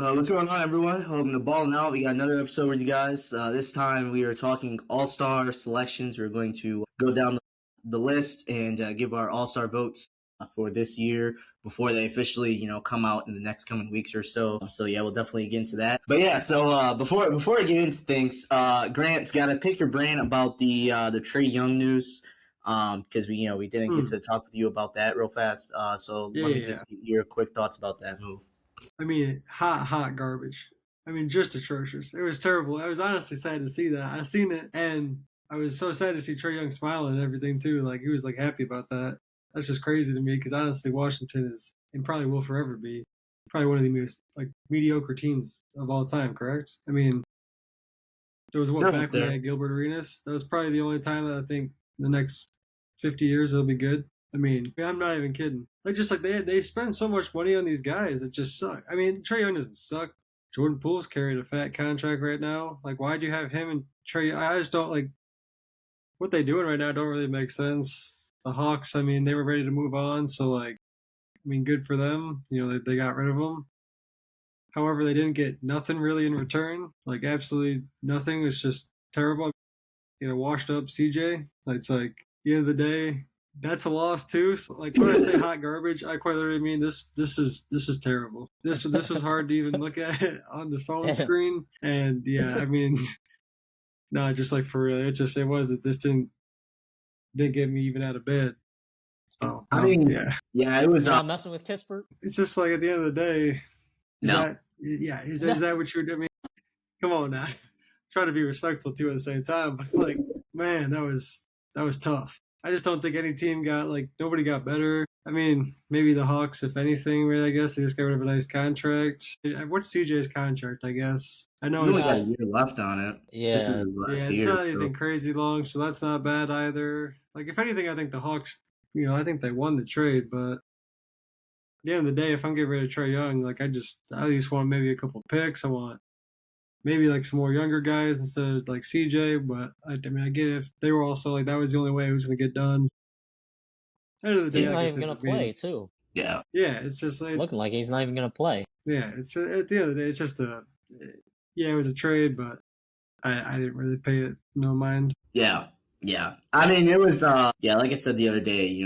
What's going on, everyone? Welcome to Ballin Out. We got another episode with you guys. This time we are talking All-Star selections. We're going to go down the list and give our All-Star votes for this year before they officially, come out in the next coming weeks or so. So yeah, we'll definitely get into that. But yeah, so before we get into things, Grant's got to pick your brain about the Trae Young news. Because we didn't get to talk with you about that real fast. So let me just get your quick thoughts about that move. I mean, hot garbage. I mean, just atrocious. It was terrible. I was honestly sad to see that. I seen it, and I was so sad to see Trae Young smiling and everything too. Like he was like happy about that. That's just crazy to me because honestly, Washington is and probably will forever be probably one of the most like mediocre teams of all time. Correct? I mean, there was one back when they had Gilbert Arenas. That was probably the only time that I think the next 50 years it'll be good. I mean, I'm not even kidding. Like, just like they spend so much money on these guys that just suck. I mean, Trae Young doesn't suck. Jordan Poole's carrying a fat contract right now. Like, why do you have him and Trae? I just don't like what they doing right now. Don't really make sense. The Hawks, I mean, they were ready to move on, so like, I mean, good for them. You know, they got rid of them. However, they didn't get nothing really in return. Like, absolutely nothing. It's just terrible. You know, washed up CJ. It's like, at the end of the day, that's a loss too. So, like when I say hot garbage, I quite literally mean this is terrible. This was hard to even look at it on the phone screen. And yeah, I mean, no, just like for real, it was that this didn't get me even out of bed. So I mean, yeah, it was not messing with Kispert. It's just like at the end of the day, is that what you were doing? Come on now, try to be respectful too at the same time, but like, man, that was tough. I just don't think any team nobody got better. I mean, maybe the Hawks, if anything, really, I guess. They just got rid of a nice contract. What's CJ's contract, I guess? I know he's only got a year left on it. Yeah. It's not anything crazy long, so that's not bad either. Like, if anything, I think the Hawks, I think they won the trade, but at the end of the day, if I'm getting rid of Trae Young, like, I at least want maybe a couple picks. I want maybe like some more younger guys instead of like CJ, but I mean, I get it. If they were also like that was the only way it was going to get done. End of the day, he's not even going to play too. Yeah, it's just like, it's looking like he's not even going to play. Yeah, it's at the end of the day, it's just it was a trade, but I didn't really pay it no mind. Yeah. I mean, it was like I said the other day,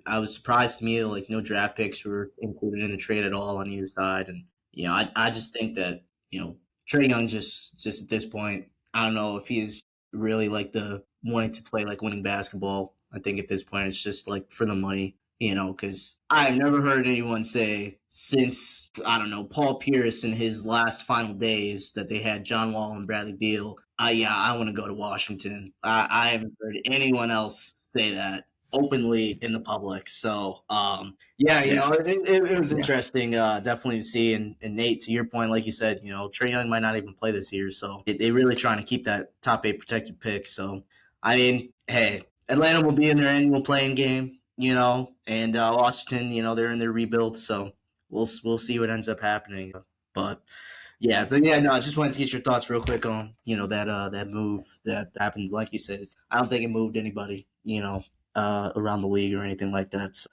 I was surprised to me like no draft picks were included in the trade at all on either side, and I just think that Trae Young just at this point, I don't know if he's really like the wanting to play like winning basketball. I think at this point it's just like for the money, because I've never heard anyone say since, I don't know, Paul Pierce in his last final days that they had John Wall and Bradley Beal. I want to go to Washington. I haven't heard anyone else say that openly in the public. So, it was interesting, definitely to see. And Nate, to your point, like you said, Trae Young might not even play this year. So they're really trying to keep that top 8 protected pick. So, I mean, hey, Atlanta will be in their annual playing game, and Washington, they're in their rebuild. So we'll see what ends up happening. But I just wanted to get your thoughts real quick on, that move that happens. Like you said, I don't think it moved anybody, around the league or anything like that. So,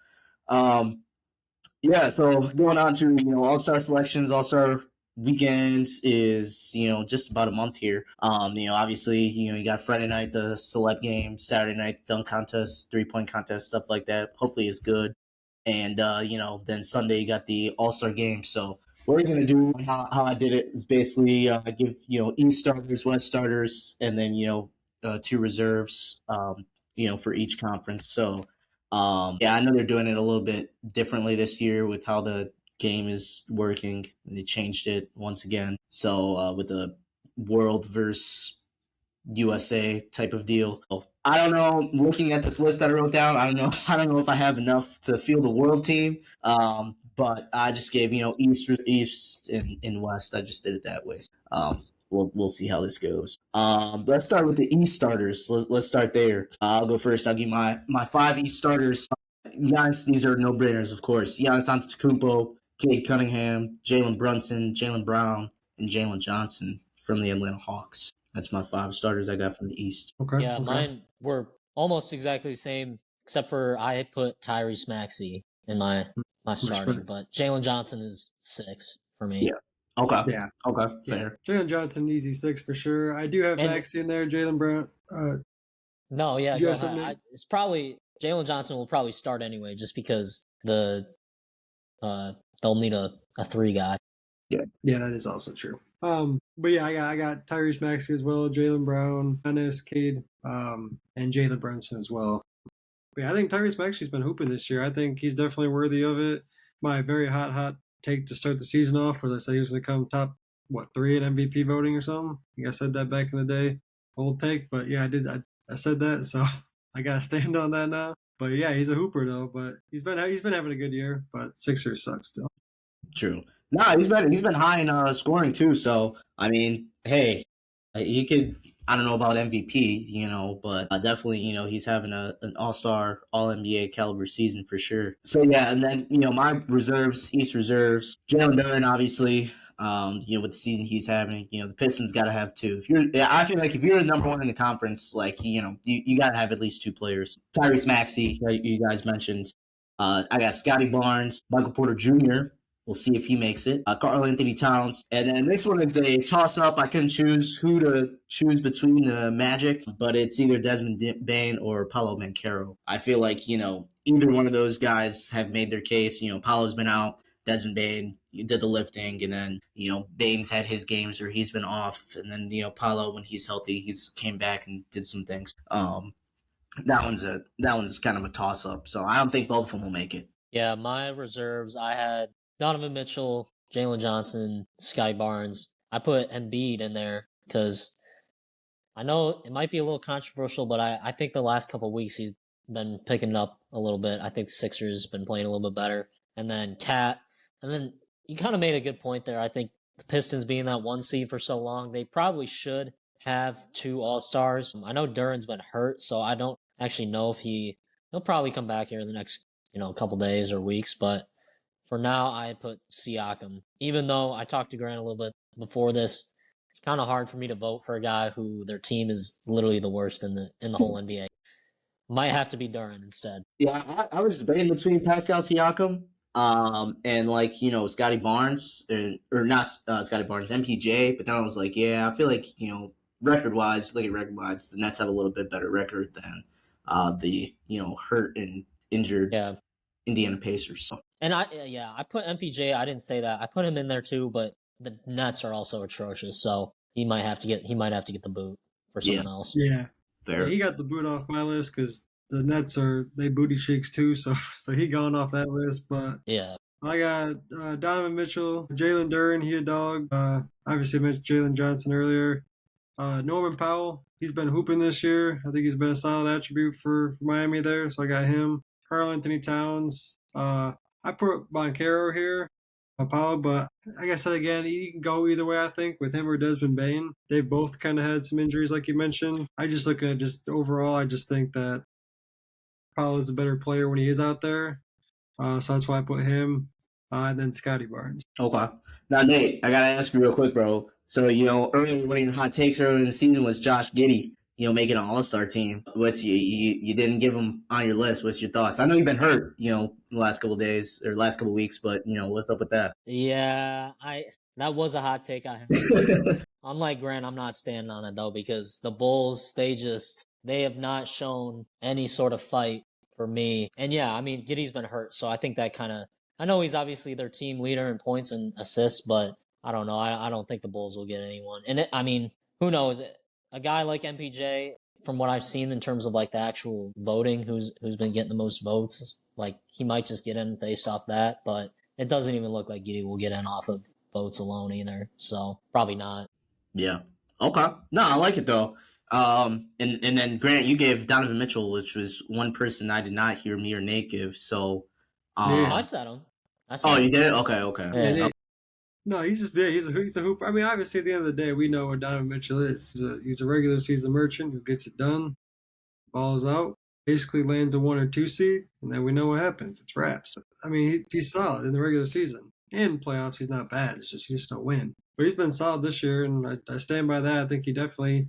so going on to, All-Star selections, All-Star weekend is, just about a month here. Obviously, you got Friday night, the celeb game, Saturday night, dunk contest, 3-point contest, stuff like that. Hopefully it's good. And, then Sunday you got the All-Star game. So what we're going to do, how I did it is basically give, East starters, West starters, and then, 2 reserves, for each conference. So, I know they're doing it a little bit differently this year with how the game is working. They changed it once again. So, with the world versus USA type of deal. I don't know. Looking at this list that I wrote down, I don't know if I have enough to field the world team. But I just gave East and West. I just did it that way. We'll see how this goes. Let's start with the East starters. Let's start there. I'll go first. I'll give my 5 East starters. Giannis, these are no-brainers, of course. Giannis Antetokounmpo, Cade Cunningham, Jalen Brunson, Jaylen Brown, and Jalen Johnson from the Atlanta Hawks. That's my 5 starters I got from the East. Okay. Yeah, mine were almost exactly the same, except for I put Tyrese Maxey in my my starting. Respect. But Jalen Johnson is 6 for me. Yeah. Okay. Yeah. Okay. Fair. Jalen Johnson, easy 6 for sure. I do have And Maxey in there. Jalen Brown. no, yeah, Did you go have something, ahead. Nate? It's probably Jalen Johnson will probably start anyway, just because they'll need a 3 guy. Yeah, that is also true. But yeah, I got Tyrese Maxey as well, Jalen Brown, Ennis, Cade, and Jalen Brunson as well. But yeah, I think Tyrese Maxey's been hooping this year. I think he's definitely worthy of it. My very hot take to start the season off was I said he was going to come top 3 in MVP voting or something. I think I said that back in the day. Old take, but yeah, I did. I said that, so I got to stand on that now. But yeah, he's a hooper though. But he's been having a good year. But Sixers suck still. True. No, he's been high in scoring too. So I mean, hey, he could. I don't know about MVP, but definitely, he's having an all-star, all-NBA caliber season for sure. So yeah, and then my reserves, East reserves, Jalen Duren, obviously. With the season he's having, the Pistons got to have 2. I feel like if you're the number 1 in the conference, like you got to have at least 2 players. Tyrese Maxey, you guys mentioned. I got Scotty Barnes, Michael Porter Jr. We'll see if he makes it. Karl Anthony Towns. And then the next one is a toss-up. I couldn't choose who to choose between the Magic, but it's either Desmond Bane or Paolo Banchero. I feel like, either one of those guys have made their case. Paolo's been out. Desmond Bane did the lifting, and then, Bane's had his games where he's been off. And then, Paolo, when he's healthy, he's came back and did some things. That one's kind of a toss-up. So I don't think both of them will make it. Yeah, my reserves, I had Donovan Mitchell, Jalen Johnson, Scotty Barnes. I put Embiid in there because I know it might be a little controversial, but I think the last couple of weeks he's been picking it up a little bit. I think the Sixers been playing a little bit better. And then Cat. And then you kind of made a good point there. I think the Pistons being that 1 seed for so long, they probably should have 2 All-Stars. I know Duren's been hurt, so I don't actually know if he'll probably come back here in the next, couple days or weeks, but for now, I put Siakam. Even though I talked to Grant a little bit before this, it's kind of hard for me to vote for a guy who their team is literally the worst in the whole NBA. Might have to be Duren instead. Yeah, I was debating between Pascal Siakam and Scotty Barnes or not Scotty Barnes, MPJ. But then I was like, yeah, I feel like record-wise, look at record-wise, the Nets have a little bit better record than the hurt and injured Indiana Pacers. So. And I put MPJ. I didn't say that. I put him in there too, but the Nets are also atrocious, so he might have to get the boot for someone else. Yeah, fair. Yeah, he got the boot off my list because the Nets they booty cheeks too, so he gone off that list. But yeah, I got Donovan Mitchell, Jalen Duren, he a dog. Obviously I mentioned Jalen Johnson earlier. Norman Powell, he's been hooping this year. I think he's been a solid attribute for Miami there, so I got him. Karl Anthony Towns. I put Banchero here, Powell, but like I said again, he can go either way, I think, with him or Desmond Bane. They've both kind of had some injuries, like you mentioned. I just look at overall, I just think that Powell is a better player when he is out there. So that's why I put him, and then Scotty Barnes. Okay. Now, Nate, I got to ask you real quick, bro. So, earlier one of your hot takes earlier in the season was Josh Giddey, making an all-star team. You didn't give him on your list. What's your thoughts? I know you've been hurt, the last couple of days or last couple of weeks, but, what's up with that? Yeah, that was a hot take I had. Unlike Grant, I'm not standing on it, though, because the Bulls, they have not shown any sort of fight for me. And yeah, I mean, Giddey's been hurt, so I think that kind of, I know he's obviously their team leader in points and assists, but I don't know. I don't think the Bulls will get anyone. And who knows? A guy like MPJ, from what I've seen in terms of like the actual voting, who's been getting the most votes, like he might just get in based off that, but it doesn't even look like Giddey will get in off of votes alone either. So probably not. Yeah. Okay. No, I like it though. And then Grant, you gave Donovan Mitchell, which was one person I did not hear me or Nate give. So, I said him. You did? Okay. Yeah. No, he's a hooper. I mean, obviously, at the end of the day, we know what Donovan Mitchell is. He's a regular season merchant who gets it done, balls out, basically lands a 1 or 2 seed, and then we know what happens. It's wraps. I mean, he's solid in the regular season. In playoffs, he's not bad. He just don't win. But he's been solid this year, and I stand by that. I think he definitely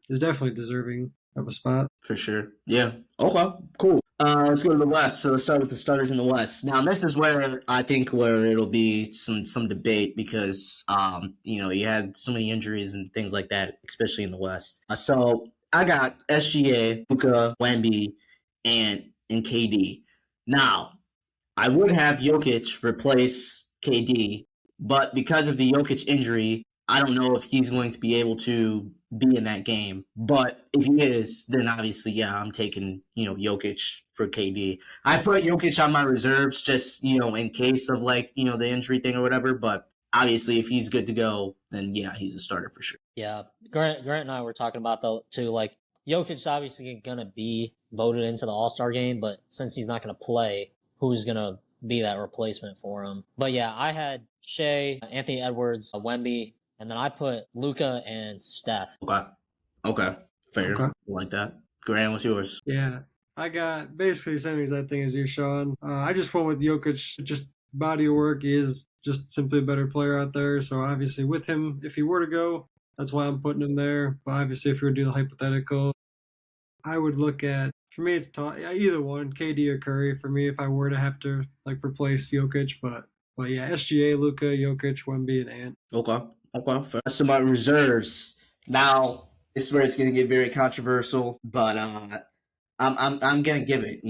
is definitely deserving of a spot. For sure. Yeah. Okay, cool. Let's go to the West. So let's start with the starters in the West. Now, this is where I think where it'll be some debate because you had so many injuries and things like that, especially in the West. So I got SGA, Luka, Wemby, and KD. Now, I would have Jokic replace KD, but because of the Jokic injury, I don't know if he's going to be able to be in that game. But if he is, then obviously, yeah, I'm taking, Jokic for KD. I put Jokic on my reserves just, in case of the injury thing or whatever. But obviously, if he's good to go, then yeah, he's a starter for sure. Yeah, Grant and I were talking about that too. Like, Jokic's obviously gonna be voted into the All-Star game, but since he's not gonna play, who's gonna be that replacement for him? But yeah, I had Shea, Anthony Edwards, Wemby, and then I put Luka and Steph. Okay. Fair. Okay. Like that. Grant, what's yours? Yeah, I got basically the same exact thing as you, Sean. I just went with Jokic. Just body of work. He is just simply a better player out there. So obviously with him, if he were to go, that's why I'm putting him there. But obviously if we were to do the hypothetical, I would look at, for me, it's either one, KD or Curry, for me, if I were to have to replace Jokic. But yeah, SGA, Luka, Jokic, Wemby, and Ant. Okay. First of my reserves. Now, this is where it's going to get very controversial, but I'm going to give it,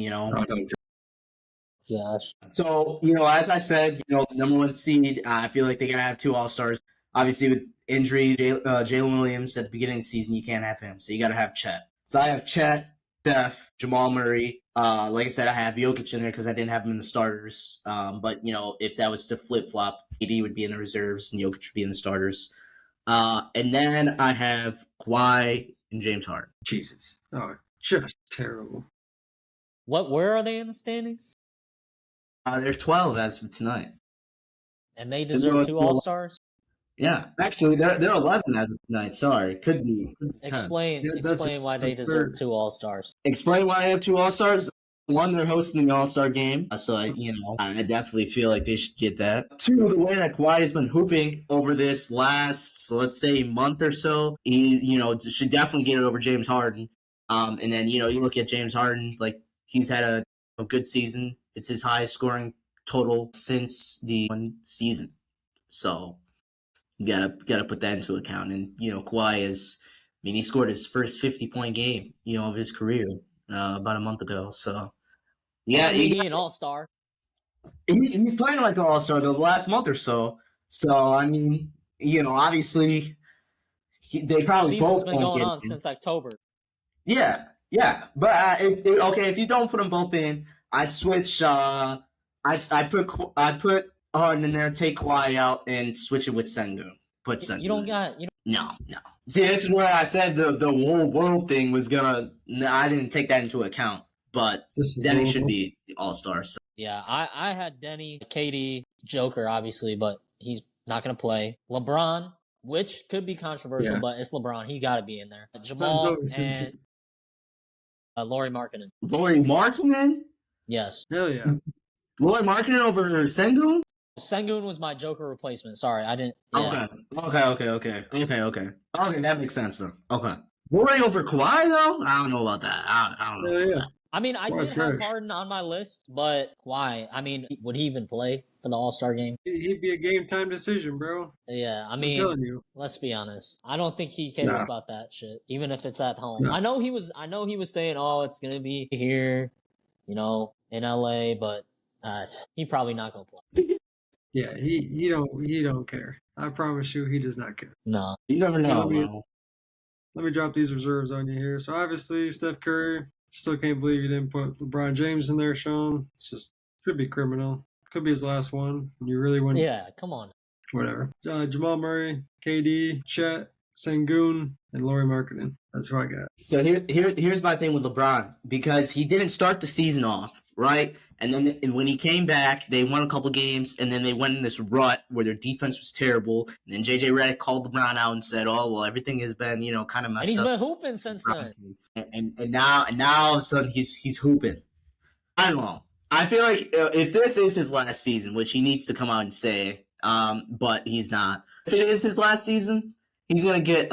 Gosh. So, as I said, the number one seed, I feel like they're going to have two All-Stars. Obviously, with injury, Jalen Williams at the beginning of the season, you can't have him. So you got to have Chet. So I have Chet, Steph, Jamal Murray. Like I said, I have Jokic in there because I didn't have him in the starters. But, if that was to flip-flop, KD would be in the reserves and Jokic would be in the starters. And then I have Kawhi and James Harden. Jesus. Oh, just terrible. Where are they in the standings? They're 12 as of tonight. And they deserve two All-Stars? Yeah, actually, they're 11 as of tonight. Sorry, could be 10. Explain why they deserve two All-Stars. Explain why I have two All-Stars. One, they're hosting the All-Star game, so I definitely feel like they should get that. Two, the way that Kawhi has been hooping over this last, let's say, month or so, he, should definitely get it over James Harden. And then, you look at James Harden, he's had a good season. It's his highest scoring total since the one season. So you gotta put that into account. And Kawhi he scored his first 50-point game, of his career about a month ago. So yeah, he's an All-Star. He's playing like an All-Star the last month or so. So obviously they probably Season's both been going on since October. Yeah. But if you don't put them both in, I'd switch. I put Harden in there, take Kawhi out, and switch it with Sengun. Put Sengun. You don't got. No. See, this is where I said the whole world thing was gonna. I didn't take that into account, but Denny should be All-Star. So. Yeah, I had Denny, KD, Joker, obviously, but he's not gonna play. LeBron, which could be controversial, but it's LeBron. He got to be in there. Jamal and Lauri Markkanen. Lauri Markkanen? Yes. Hell yeah. Lauri Markkanen over Sengun? Sengun was my Joker replacement. Sorry, I didn't. Yeah. Okay. Okay, that makes sense then. Okay. Lauri over Kawhi though? I don't know about that. I don't know. Yeah. That. I mean, I did have Harden on my list, but why? I mean, would he even play for the All-Star game? He'd be a game time decision, bro. Yeah, I I'm mean, telling you. let's be honest. I don't think he cares about that shit, even if it's at home. I know he was saying, "Oh, it's gonna be here, in LA," but he probably not gonna play. Yeah, he don't care. I promise you, he does not care. No, you never know. Let me drop these reserves on you here. So obviously, Steph Curry. Still can't believe you didn't put LeBron James in there, Sean. It's just could be criminal. Could be his last one. You really wouldn't. Yeah, come on. Whatever. Jamal Murray, KD, Chet, Sengun, and Lauri Markkanen. That's who I got. So here's my thing with LeBron, because he didn't start the season off, right? And then when he came back, they won a couple games, and then they went in this rut where their defense was terrible. And then JJ Redick called LeBron out and said, "Oh, well, everything has been, kind of messed up." And he's been hooping since then. And now all of a sudden he's hooping. I don't know. I feel like if this is his last season, which he needs to come out and say, but he's not. If it is his last season, he's gonna get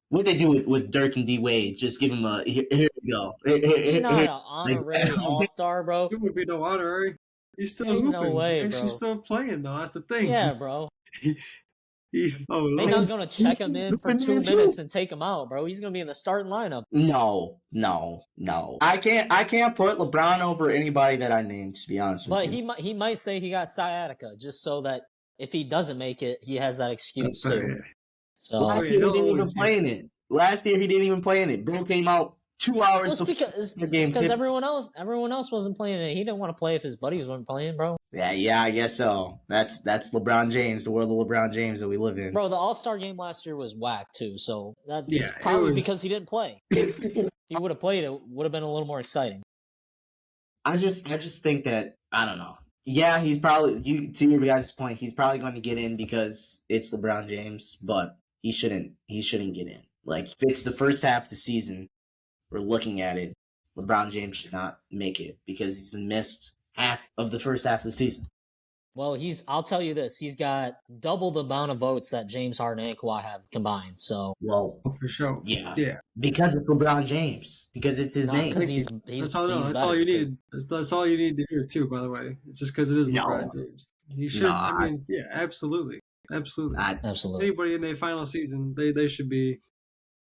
what they do with Dirk and D Wade. Just give him here you Yo, He's not an like, honorary all-star, bro. It would be no honorary. He's still Ain't hooping. no way, Actually, bro. still playing though. That's the thing. Yeah, bro. He's They not gonna check him in for 2 minutes and take him out, bro. He's gonna be in the starting lineup. No. I can't put LeBron over anybody that I named, to be honest with But you. he might say he got sciatica just so that if he doesn't make it, he has that excuse too. So Last year he didn't even play in it. Last year he didn't even play in it. Bill came out 2 hours before the game. Because everyone else wasn't playing it. He didn't want to play if his buddies weren't playing, bro. Yeah, I guess so. That's LeBron James, the world of LeBron James that we live in. Bro, the All-Star game last year was whack too, so that's Yeah, probably because he didn't play. If he would have played, it would have been a little more exciting. I just think that, I don't know. Yeah, he's probably, to your guys' point, he's probably going to get in because it's LeBron James, but he shouldn't get in. Like, if it's the first half of the season, we're looking at it, LeBron James should not make it because he's missed half of the first half of the season. Well, I'll tell you this, he's got double the amount of votes that James Harden and Kawhi have combined, so. Well, for sure. Yeah. Because it's LeBron James. Because it's his name. Because that's all you need. That's all you need to hear too, by the way. It's just because it is LeBron James. He should, yeah, absolutely. Absolutely. Anybody in their final season, they should be,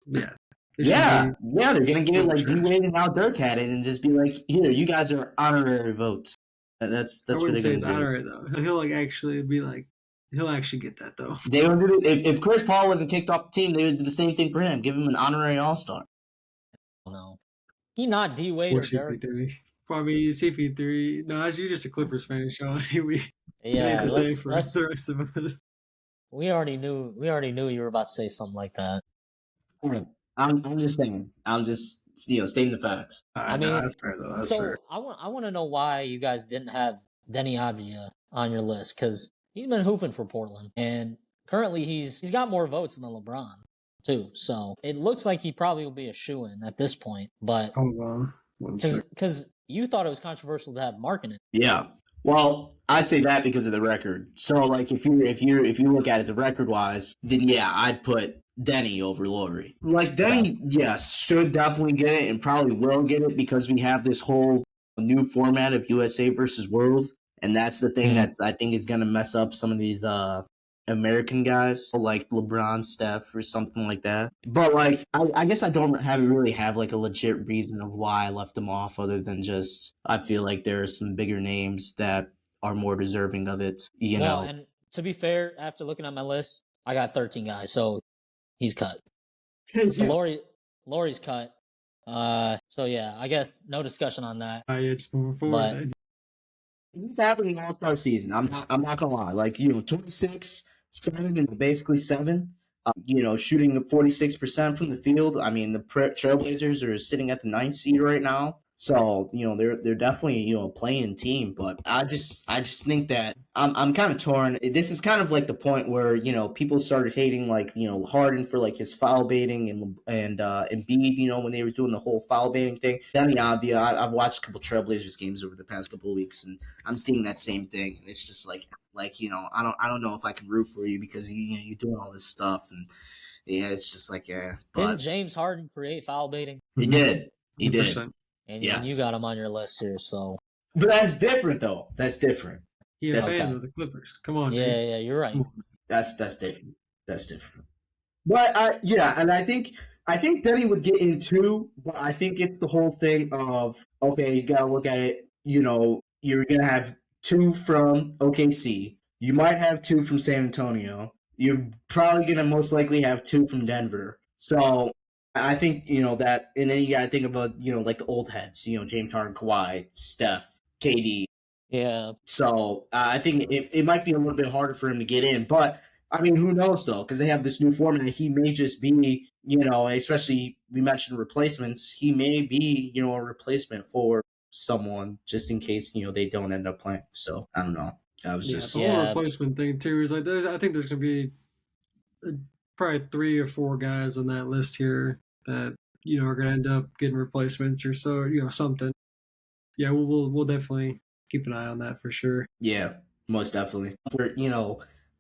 yeah. They're going to get like D-Wade and now Dirk had it and just be like, here, you guys are honorary votes. That's what they're going to do. Honorary, though. He'll actually be like, he'll actually get that, though. They don't do it. If Chris Paul wasn't kicked off the team, they would do the same thing for him. Give him an honorary All-Star. No. He not D-Wade or Dirk. For me, CP3. No, you're just a Clippers fan, Sean. Yeah, let's the rest of us. We already knew you were about to say something like that. I'm just saying. I'm just stating the facts. I mean, that's fair though. That's fair. I want to know why you guys didn't have Denny Avdija on your list because he's been hooping for Portland and currently he's got more votes than LeBron too. So it looks like he probably will be a shoo-in at this point. But hold on, because you thought it was controversial to have Mark in it. Yeah. Well, I say that because of the record. So, like, if you look at it the record wise, then yeah, I'd put Denny over Laurie. Like Denny, yes, should definitely get it and probably will get it because we have this whole new format of USA versus World, and that's the thing that I think is gonna mess up some of these American guys like LeBron, Steph, or something like that. But like, I guess I don't really have like a legit reason of why I left them off, other than just I feel like there are some bigger names that are more deserving of it. You know. And to be fair, after looking at my list, I got 13 guys, so he's cut. So Laurie's cut. So yeah, I guess no discussion on that. Just moving forward. It's happening All-Star season. I'm not gonna lie. Like 26. 7 and basically 7. Shooting 46% from the field. I mean, the Trailblazers are sitting at the 9th seed right now, so they're definitely a playing team. But I just think that I'm kind of torn. This is kind of like the point where people started hating like Harden for like his foul baiting and Embiid when they were doing the whole foul baiting thing. Danny Avdija, I've watched a couple Trailblazers games over the past couple of weeks, and I'm seeing that same thing. And it's just like I don't know if I can root for you because you're doing all this stuff, and yeah, it's just like But didn't James Harden create foul baiting? He did. And you got him on your list here, so. But that's different, though. That's different. He's a fan of the Clippers. Come on. Yeah, you're right. That's different. That's different. But and I think Denny would get in too. But I think it's the whole thing of okay, you gotta look at it. You're gonna have 2 from OKC. You might have 2 from San Antonio. You're probably going to most likely have 2 from Denver. So I think, that, and then you got to think about, like the old heads, James Harden, Kawhi, Steph, KD. Yeah. So I think it might be a little bit harder for him to get in. But, I mean, who knows, though, because they have this new format. He may just be, especially we mentioned replacements. He may be, a replacement for someone just in case they don't end up playing. So I don't know. I was just the whole replacement thing too is like I think there's gonna be probably 3 or 4 guys on that list here that are gonna end up getting replacements or so something. Yeah, we'll definitely keep an eye on that for sure. Yeah, most definitely. For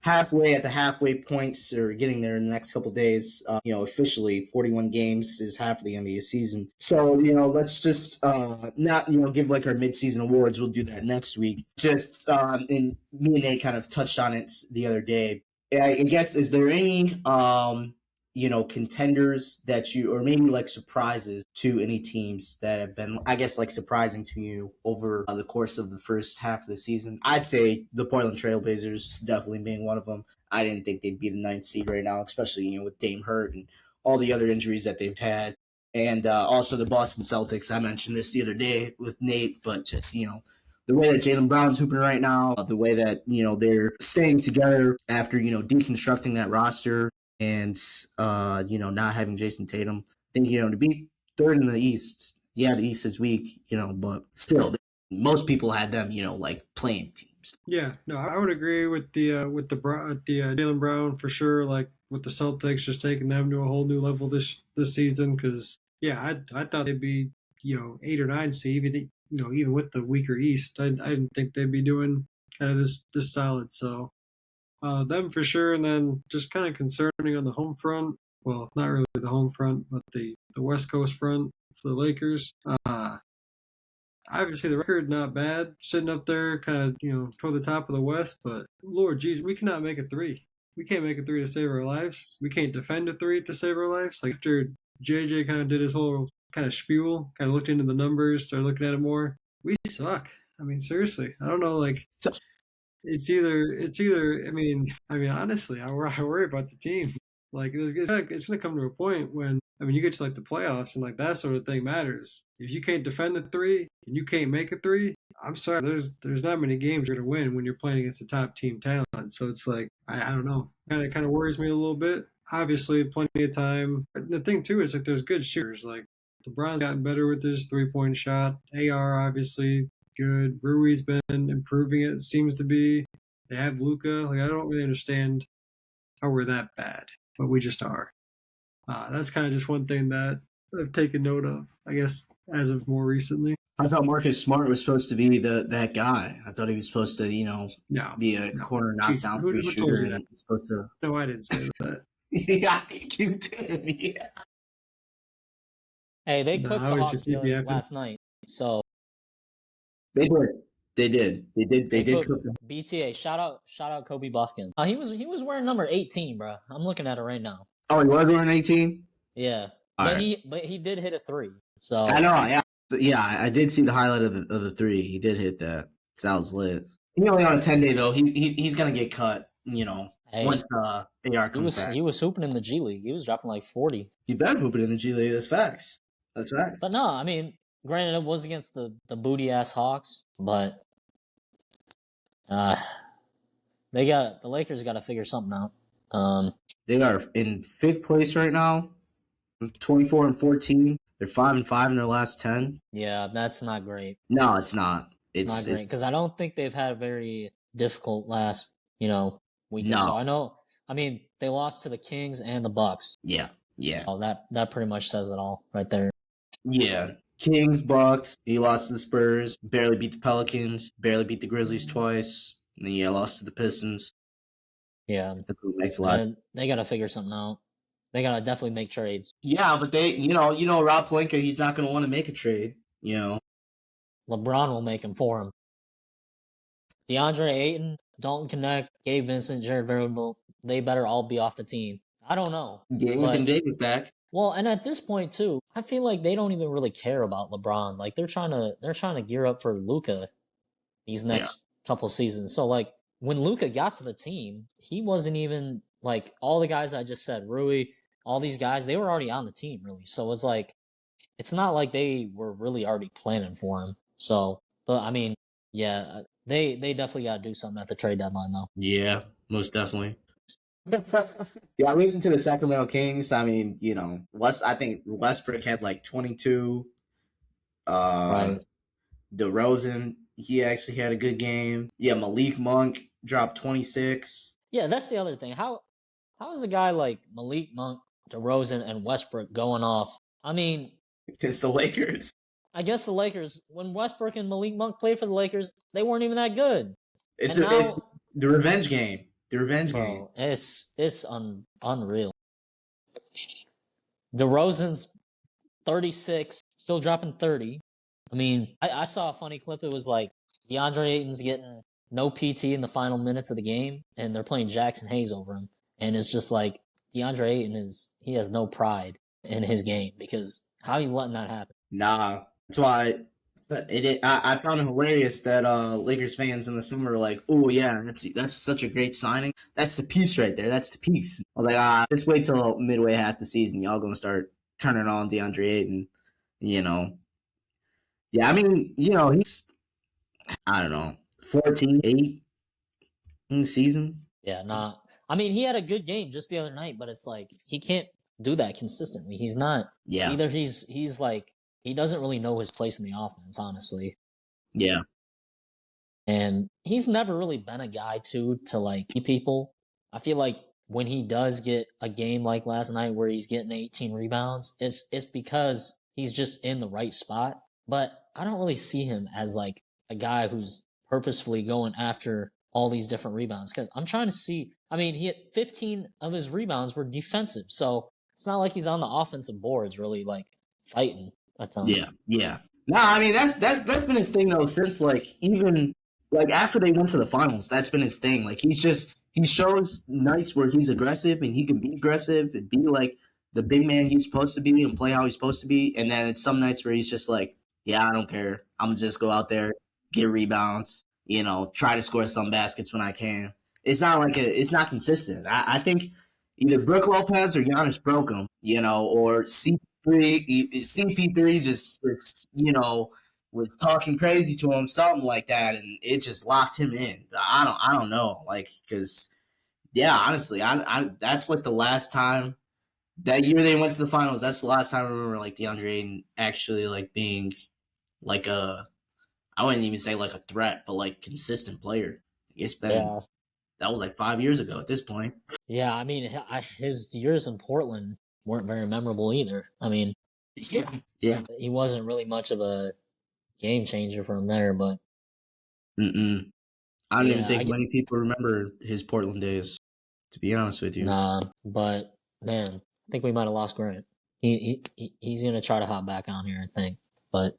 halfway at the halfway points or getting there in the next couple of days. Officially 41 games is half of the NBA season. So, let's just not, give like our midseason awards. We'll do that next week. Just, and me and Nate kind of touched on it the other day. I guess, is there any, contenders that you, or maybe like surprises to any teams that have been, I guess, like surprising to you over the course of the first half of the season? I'd say the Portland Trailblazers definitely being one of them. I didn't think they'd be the ninth seed right now, especially, with Dame hurt and all the other injuries that they've had. And also the Boston Celtics. I mentioned this the other day with Nate, but just, the way that Jalen Brown's hooping right now, the way that, they're staying together after, deconstructing that roster and, not having Jason Tatum. I think, to be third in the East, the East is weak, but still, most people had them, like playing teams. Yeah, no, I would agree with the Jalen Brown for sure. Like with the Celtics, just taking them to a whole new level this season. Because I thought they'd be 8 or 9 seed, even with the weaker East. I didn't think they'd be doing kind of this solid. So them for sure, and then just kind of concerning on the home front. Well, not really the home front, but the West Coast front for the Lakers. Obviously, the record not bad, sitting up there, kind of toward the top of the West. But Lord, geez, we cannot make a three. We can't make a three to save our lives. We can't defend a three to save our lives. Like after JJ kind of did his whole kind of spiel, kind of looked into the numbers, started looking at it more. We suck. I mean, seriously, I don't know. Like, it's either. I mean, honestly, I worry about the team. Like, it's gonna come to a point when you get to like the playoffs and like that sort of thing matters. If you can't defend the three and you can't make a three, I'm sorry. There's not many games you're gonna win when you're playing against a top team talent. So it's like I don't know. Kind of worries me a little bit. Obviously, plenty of time. But the thing too is like there's good shooters. Like LeBron's gotten better with his 3-point shot. AR obviously good. Rui's been improving it. Seems to be. They have Luka. Like I don't really understand how we're that bad, but we just are. That's kind of just one thing that I've taken note of, I guess, as of more recently. I thought Marcus Smart was supposed to be that guy. I thought he was supposed to, be a corner knockdown three shooter. And supposed to. No, I didn't say that. Yeah, you did. Yeah. Hey, they cooked the Hawks last night, so they did. They did cook them. BTA, shout out Kobe Buffkin. He was wearing number 18, bro. I'm looking at it right now. Oh, he was wearing 18? Yeah. But he did hit a three. So I know, yeah, I did see the highlight of the three. He did hit that. Sounds lit. He only on a 10-day though. He's gonna get cut. Once AR comes back. He was hooping in the G League. He was dropping like 40. He been hooping in the G League. That's facts. But no, I mean, granted, it was against the booty ass Hawks, but the Lakers got to figure something out. They are in 5th place right now, 24-14. They're 5-5 in their last 10. Yeah, that's not great. No, it's not. It's not great because I don't think they've had a very difficult last, week. No. So I know. I mean, they lost to the Kings and the Bucks. Yeah. Oh, that pretty much says it all right there. Yeah. Kings, Bucks. He lost to the Spurs. Barely beat the Pelicans. Barely beat the Grizzlies twice. And then lost to the Pistons. Yeah. That's what makes a lot. And they got to figure something out. They got to definitely make trades. Yeah, but they, Rob Pelinka, he's not going to want to make a trade, LeBron will make him for him. DeAndre Ayton, Dalton Connect, Gabe Vincent, Jared Vanderbilt, they better all be off the team. I don't know. Yeah, Anthony Davis back. Well, and at this point too, I feel like they don't even really care about LeBron. Like they're trying to gear up for Luka these next couple seasons. So like when Luka got to the team, he wasn't even like all the guys I just said, Rui, all these guys, they were already on the team really. So it's like it's not like they were really already planning for him. So, but I mean, yeah, they definitely got to do something at the trade deadline though. Yeah, most definitely. Yeah, losing to the Sacramento Kings. I mean, I think Westbrook had like 22. Right. DeRozan, he actually had a good game. Yeah, Malik Monk dropped 26. Yeah, that's the other thing. How is a guy like Malik Monk, DeRozan, and Westbrook going off? I mean, it's the Lakers. I guess the Lakers, when Westbrook and Malik Monk played for the Lakers, they weren't even that good. It's the revenge game. The revenge game. Bro, it's unreal. DeRozan's 36, still dropping 30. I mean, I saw a funny clip. It was like DeAndre Ayton's getting no PT in the final minutes of the game, and they're playing Jackson Hayes over him. And it's just like DeAndre Ayton he has no pride in his game because how are you letting that happen? Nah, that's why I found it hilarious that Lakers fans in the summer were like, "Oh yeah, that's such a great signing. That's the piece right there. That's the piece." I was like, just wait till midway half the season, y'all gonna start turning on DeAndre Ayton. You know, yeah. I mean, he's I don't know, 14-8 in the season. Yeah, nah. I mean, he had a good game just the other night, but it's like he can't do that consistently. He's not. Yeah. Either he's like he doesn't really know his place in the offense, honestly. Yeah. And he's never really been a guy to like keep people. I feel like when he does get a game like last night where he's getting 18 rebounds, it's because he's just in the right spot. But I don't really see him as like a guy who's purposefully going after all these different rebounds. Because I'm trying to see. I mean, he had 15 of his rebounds were defensive, so it's not like he's on the offensive boards really like fighting a ton. Yeah. No, I mean that's been his thing though since like even like after they went to the finals. That's been his thing. Like he shows nights where he's aggressive and he can be aggressive and be like the big man he's supposed to be and play how he's supposed to be. And then it's some nights where he's just like, yeah, I don't care. I'm gonna just go out there, get rebounds, try to score some baskets when I can. It's not consistent. I think either Brook Lopez or Giannis broke him, or CP3 just was talking crazy to him, something like that, and it just locked him in. I don't know, like, because honestly, I that's like the last time that year they went to the finals. That's the last time I remember like DeAndre Ayton actually like being like I wouldn't even say like a threat, but like consistent player. It's been that was like 5 years ago at this point. Yeah, I mean, his years in Portland weren't very memorable either. I mean, yeah, he wasn't really much of a game changer from there, but I don't even think many people remember his Portland days, to be honest with you. Nah, but man, I think we might have lost Grant. He's gonna try to hop back on here, I think, but.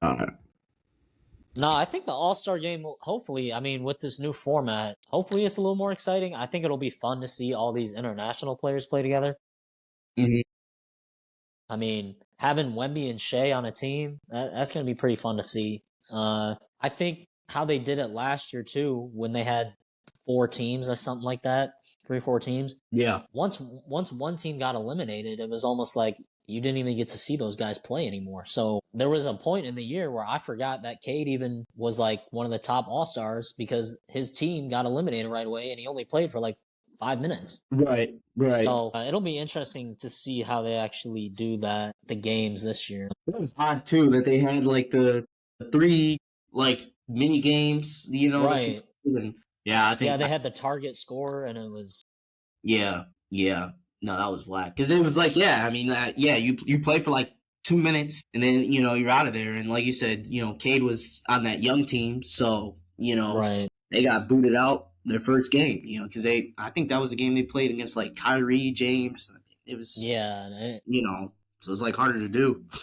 No, I think the All-Star game will hopefully, I mean, with this new format, hopefully it's a little more exciting. I think it'll be fun to see all these international players play together. Mm-hmm. I mean, having Wemby and Shea on a team, that's going to be pretty fun to see. I think how they did it last year, too, when they had 4 teams or something like that, 3 or 4 teams. Yeah. Once one team got eliminated, it was almost like you didn't even get to see those guys play anymore. So there was a point in the year where I forgot that Cade even was like one of the top All-Stars because his team got eliminated right away and he only played for like 5 minutes. Right. So it'll be interesting to see how they actually do the games this year. It was odd too that they had like the 3 like mini games, Right. I think they had the target score and it was. Yeah. No, that was whack. Because it was like, you play for like 2 minutes and then, you're out of there. And like you said, Cade was on that young team. So, right. They got booted out their first game, because I think that was the game they played against like Kyrie, James. It was, so it was like harder to do at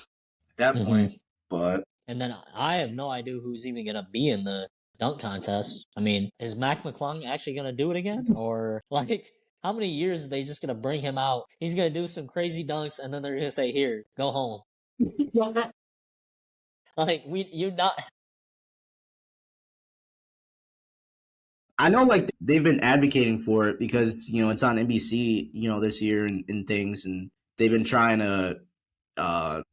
that point. But. And then I have no idea who's even going to be in the dunk contest. I mean, is Mac McClung actually going to do it again? Or like. How many years are they just going to bring him out? He's going to do some crazy dunks, and then they're going to say, here, go home. I know, like, they've been advocating for it because, it's on NBC, this year and things, and they've been trying to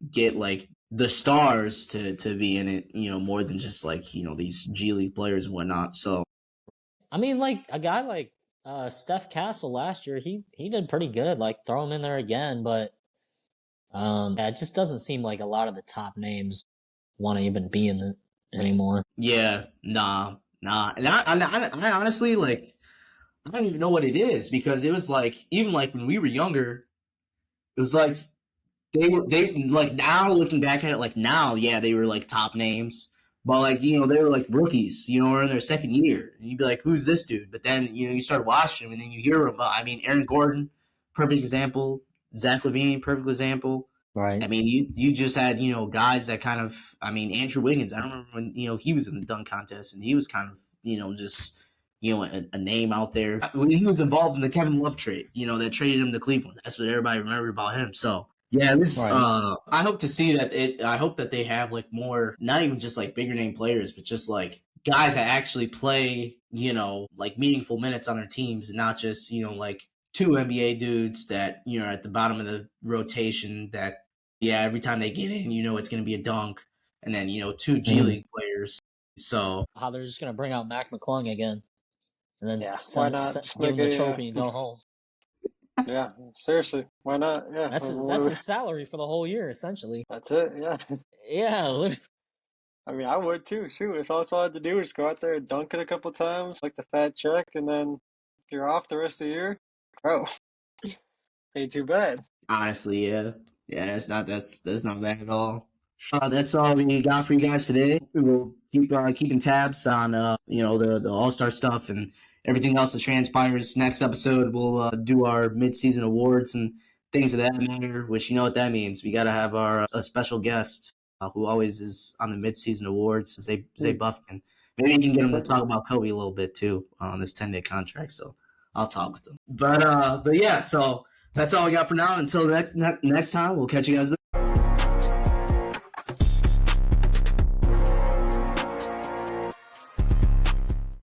get, like, the stars to be in it, more than just, like, these G League players and whatnot, so. I mean, like, a guy like Steph Castle last year, he did pretty good. Like, throw him in there again, but it just doesn't seem like a lot of the top names want to even be in it anymore. Yeah, nah. And I honestly, like, I don't even know what it is because it was like, even like when we were younger, it was like they like now looking back at it, like now, yeah, they were like top names, But like, you know, they were like rookies, you know, or in their second year. And you'd be like, who's this dude? But then, you know, you start watching him and then you hear him. I mean, Aaron Gordon, perfect example. Zach LaVine, perfect example. Right. I mean, you just had, you know, guys that kind of, I mean, Andrew Wiggins, I don't remember when, you know, he was in the dunk contest and he was kind of, you know, just, you know, a name out there. When he was involved in the Kevin Love trade, you know, that traded him to Cleveland. That's what everybody remembered about him. So, yeah, this, Right. I hope to see I hope that they have like more, not even just like bigger name players, but just like guys that actually play, you know, like meaningful minutes on their teams and not just, you know, like two NBA dudes that, you know, are at the bottom of the rotation that, yeah, every time they get in, you know, it's going to be a dunk. And then, you know, two G Mhm. League players. So, How they're just gonna bring out Mac McClung again, and then Yeah, why not? Just give make him the a trophy and go home. yeah. Seriously, why not? Yeah, That's his salary for the whole year, essentially. that's it. Yeah, Yeah. I mean, I would too. Shoot, if all I had to do was go out there and dunk it a couple times, like the fat check, and then if you're off the rest of the year, bro, ain't too bad. honestly, yeah. Yeah, that's not bad at all. That's all we got for you guys today. We will keep keeping tabs on you know the All Star stuff and everything else that transpires. Next episode, we'll do our mid season awards and things of that matter. Which you know what that means. We got to have our a special guest who always is on the mid season awards. Zay Buffkin. Maybe you can get him to talk about Kobe a little bit too on this 10-day contract. So I'll talk with him. But yeah, so that's all we got for now. Until next time, we'll catch you guys.